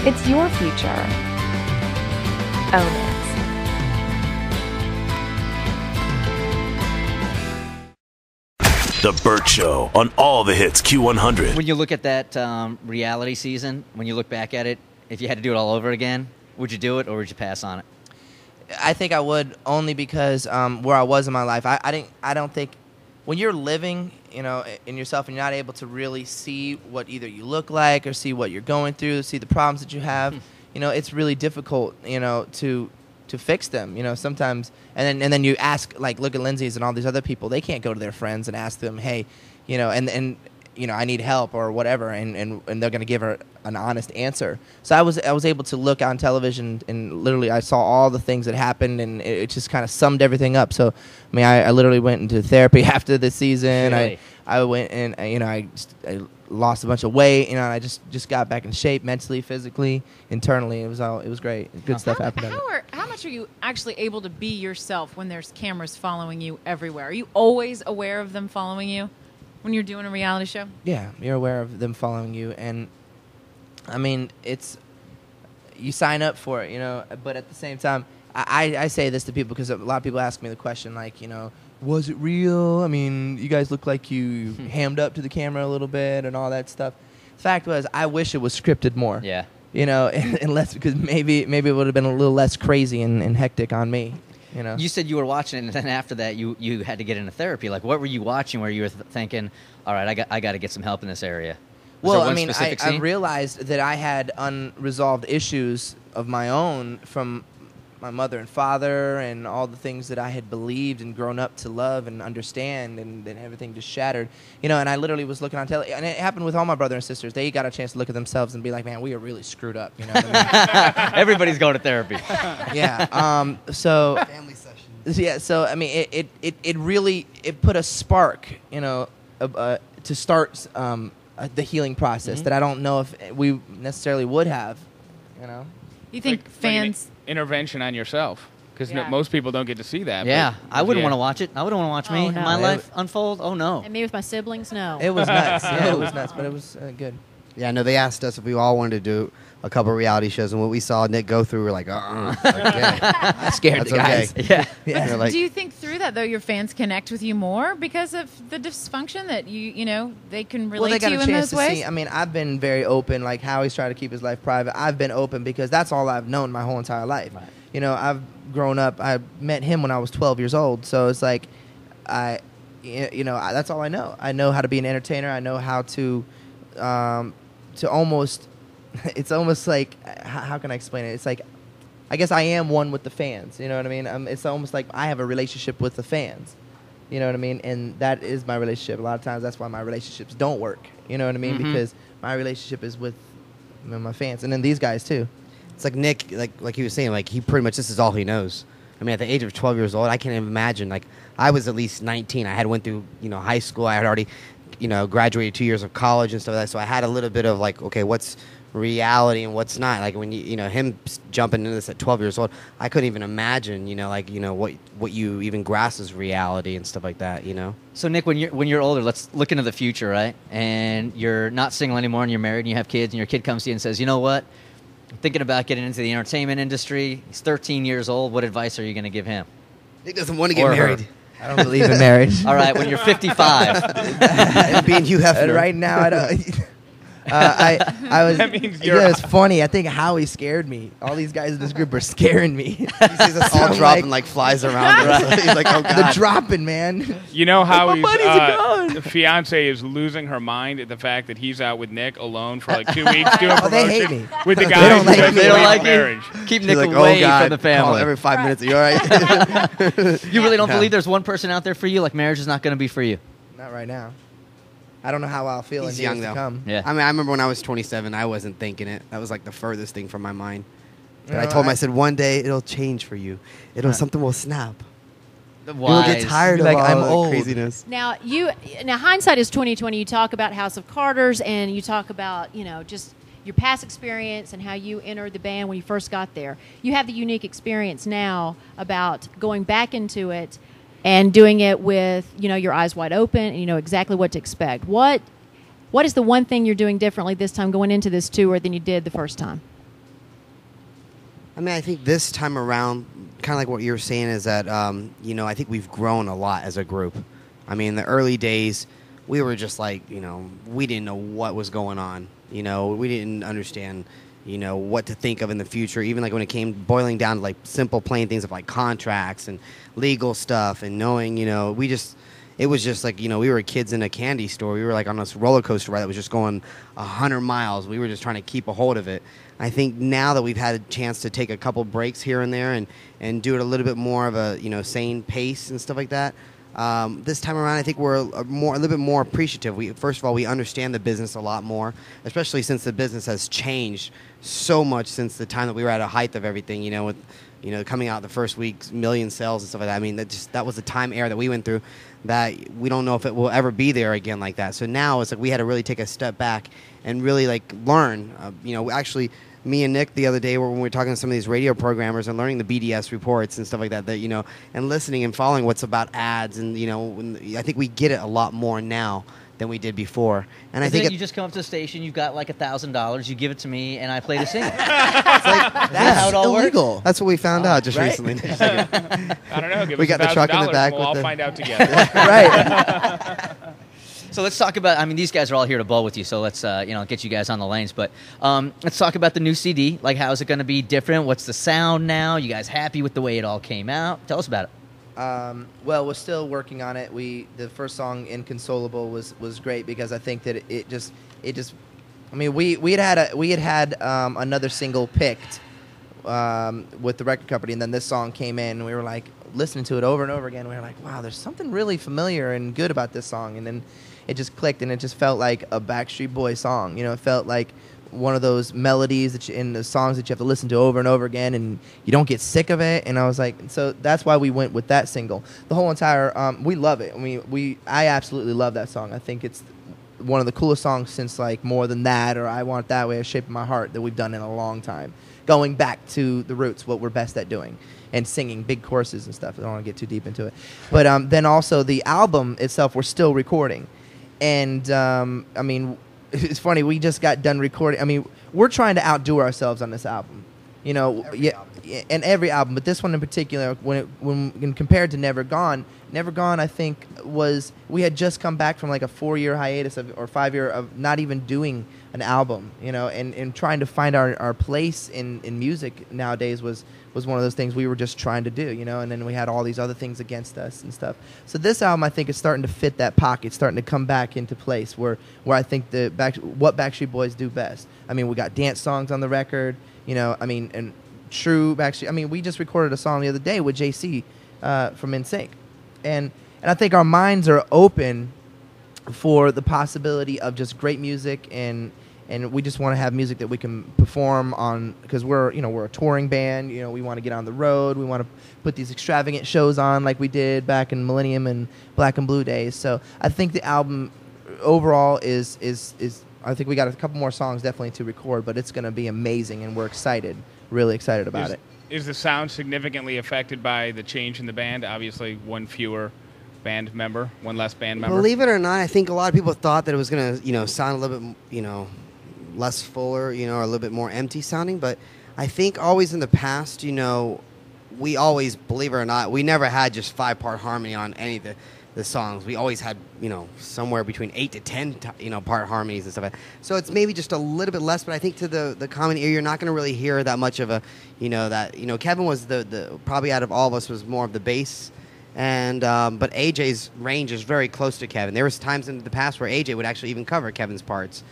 It's your future. Own it. The Bert Show on all the hits Q100. When you look at that reality season, when you look back at it, if you had to do it all over again, would you do it or would you pass on it? I think I would, only because where I was in my life. I don't think when you're living, in yourself and you're not able to really see what either you look like or see what you're going through, see the problems that you have, it's really difficult, to fix them, sometimes. And then you ask, like, look at Lindsay's and all these other people. They can't go to their friends and ask them, hey, and I need help or whatever, and they're going to give her an honest answer. So I was able to look on television and literally I saw all the things that happened, and it just kind of summed everything up. So I mean, I literally went into therapy after this season. Really? I went and I lost a bunch of weight. And I just got back in shape mentally, physically, internally. It was great. Good stuff happened. How much are you actually able to be yourself when there's cameras following you everywhere? Are you always aware of them following you when you're doing a reality show? Yeah, you're aware of them following you, and I mean, you sign up for it, but at the same time, I say this to people because a lot of people ask me the question, like, was it real? I mean, you guys look like you hammed up to the camera a little bit and all that stuff. The fact was, I wish it was scripted more. Yeah. And less, because maybe it would have been a little less crazy and hectic on me. You said you were watching it, and then after that, you had to get into therapy. Like, what were you watching where you were thinking, all right, I got to get some help in this area? Well, I mean, I realized that I had unresolved issues of my own from my mother and father, and all the things that I had believed and grown up to love and understand, and then everything just shattered. And I literally was looking on tele, and it happened with all my brothers and sisters. They got a chance to look at themselves and be like, man, we are really screwed up. You know what I mean? Everybody's going to therapy. Yeah. So family session. Yeah. So I mean, it really put a spark, to start the healing process that I don't know if we necessarily would have. You think fans... intervention on yourself, because Yeah. most people don't get to see that. Yeah, but- I wouldn't yeah. want to watch it. I wouldn't want to watch me, no. my life unfold. Oh, no. And me with my siblings, no. It was nuts. Yeah, it was nuts, but it was good. Yeah, no, they asked us if we all wanted to do a couple of reality shows, and what we saw Nick go through, we're like, I scared the guys. Okay. Yeah. They're like, Do you think through that, though, your fans connect with you more because of the dysfunction that they can relate Well, they got to a you in chance those to ways? see. I mean, I've been very open. Like Howie's trying to keep his life private. I've been open because that's all I've known my whole entire life. Right. I've grown up. I met him when I was 12 years old. So it's like, that's all I know. I know how to be an entertainer. I know how to almost. It's almost like, how can I explain it? It's like, I guess I am one with the fans. You know what I mean? It's almost like I have a relationship with the fans. You know what I mean? And that is my relationship. A lot of times that's why my relationships don't work. You know what I mean? Mm-hmm. Because my relationship is with my fans. And then these guys too. it's like Nick, like he was saying, like he pretty much, this is all he knows. I mean, at the age of 12 years old, I can't even imagine. Like, I was at least 19. I had went through, high school. I had already, graduated 2 years of college and stuff like that. So I had a little bit of like, okay, what's reality and what's not. Like when him jumping into this at 12 years old, I couldn't even imagine, what you even grasp as reality and stuff like that. So Nick, when you're older, let's look into the future, right? And you're not single anymore, and you're married, and you have kids, and your kid comes to you and says, "You know what? I'm thinking about getting into the entertainment industry." He's 13 years old. What advice are you going to give him? Nick doesn't want to get Or her. married. I don't believe in marriage. All right, when you're 55. And being Hugh Hefner. Right now, I don't. I was. That means you're- It's funny. I think Howie scared me. All these guys in this group are scaring me. He sees us all I'm dropping like flies around us. He's like, oh, God. The dropping, man. You know how my buddies are gone. fiance is losing her mind at the fact that he's out with Nick alone for like 2 weeks doing promotion they hate me. with the They guys don't who like doesn't me. They don't believe like in you. marriage. Keep He's Nick like, away oh, God. from the Call family. every 5 minutes. Are you all right? You really don't believe there's one person out there for you? Like marriage is not going to be for you? Not right now. I don't know how I'll feel He's in young, years to though. come. Yeah. I mean, I remember when I was 27, I wasn't thinking it. That was like the furthest thing from my mind. But I No, told him, I said, one day it'll change for you. Something will snap. You'll Wise. get tired You're of like, all I'm that old. craziness. Now hindsight is 2020. You talk about House of Carters, and you talk about just your past experience and how you entered the band when you first got there. You have the unique experience now about going back into it and doing it with your eyes wide open, and you know exactly what to expect. What is the one thing you're doing differently this time going into this tour than you did the first time? I mean, I think this time around, kind of like what you were saying, is that, I think we've grown a lot as a group. I mean, in the early days, we were just like, we didn't know what was going on. We didn't understand, what to think of in the future. Even like when it came boiling down to like simple, plain things of like contracts and legal stuff and knowing, it was just like, we were kids in a candy store. We were like on this roller coaster ride that was just going 100 miles. We were just trying to keep a hold of it. I think now that we've had a chance to take a couple breaks here and there and do it a little bit more of a, sane pace and stuff like that, this time around, I think we're a little bit more appreciative. First of all, we understand the business a lot more, especially since the business has changed so much since the time that we were at a height of everything, with coming out the first week's million sales and stuff like that. I mean, that was the time era that we went through that we don't know if it will ever be there again like that. So now it's like we had to really take a step back and really like learn. Actually, me and Nick the other day when we were talking to some of these radio programmers and learning the BDS reports and stuff like that, and listening and following what's about ads. And, I think we get it a lot more now than we did before. And I think you just come up to the station, you've got like $1,000, you give it to me, and I play the single. it's like, that's how it all illegal. works? That's what we found out just right? recently. I don't know. Give We us got the truck in the $1,000 back and we'll with all the- find out together. Right. So let's talk about, these guys are all here to bowl with you, so let's, get you guys on the lanes. But let's talk about the new CD. Like, how is it going to be different? What's the sound now? You guys happy with the way it all came out? Tell us about it. Well, we're still working on it. The first song, Inconsolable, was great because I think that it just. I mean, we had had another single picked with the record company, and then this song came in, and we were like listening to it over and over again. We were like, wow, there's something really familiar and good about this song, and then it just clicked, and it just felt like a BackStreet Boys song. It felt like one of those melodies in the songs that you have to listen to over and over again, and you don't get sick of it. And I was like, so that's why we went with that single. The whole entire, we love it. I mean, I absolutely love that song. I think it's one of the coolest songs since like More Than That or I Want It That Way, A Shape of My Heart that we've done in a long time. Going back to the roots, what we're best at doing, and singing big choruses and stuff. I don't want to get too deep into it. But then also the album itself, we're still recording. And, I mean, it's funny, we just got done recording. I mean, we're trying to outdo ourselves on this album. And every album, but this one in particular, when compared to Never Gone, I think we had just come back from like a 4-year hiatus or 5-year of not even doing an album, and trying to find our place in music nowadays was one of those things we were just trying to do, and then we had all these other things against us and stuff. So this album, I think, is starting to fit that pocket, starting to come back into place where I think what Backstreet Boys do best. I mean, we got dance songs on the record, and true Backstreet. I mean, we just recorded a song the other day with JC from NSYNC, and I think our minds are open for the possibility of just great music, and we just want to have music that we can perform on, because we're a touring band. We want to get on the road. We want to put these extravagant shows on like we did back in Millennium and Black and Blue days. So I think the album overall is I think we got a couple more songs definitely to record, but it's going to be amazing, and we're really excited about it. Is the sound significantly affected by the change in the band? Obviously, one less band member. Believe it or not, I think a lot of people thought that it was going to, sound a little bit, less fuller, or a little bit more empty sounding. But I think always in the past, we always, believe it or not, we never had just 5-part harmony on any of the songs. We always had, somewhere between 8 to 10, part harmonies and stuff like that. So it's maybe just a little bit less, but I think to the common ear, you're not going to really hear that much of a, Kevin was the probably out of all of us was more of the bass. And but AJ's range is very close to Kevin. There was times in the past where AJ would actually even cover Kevin's parts.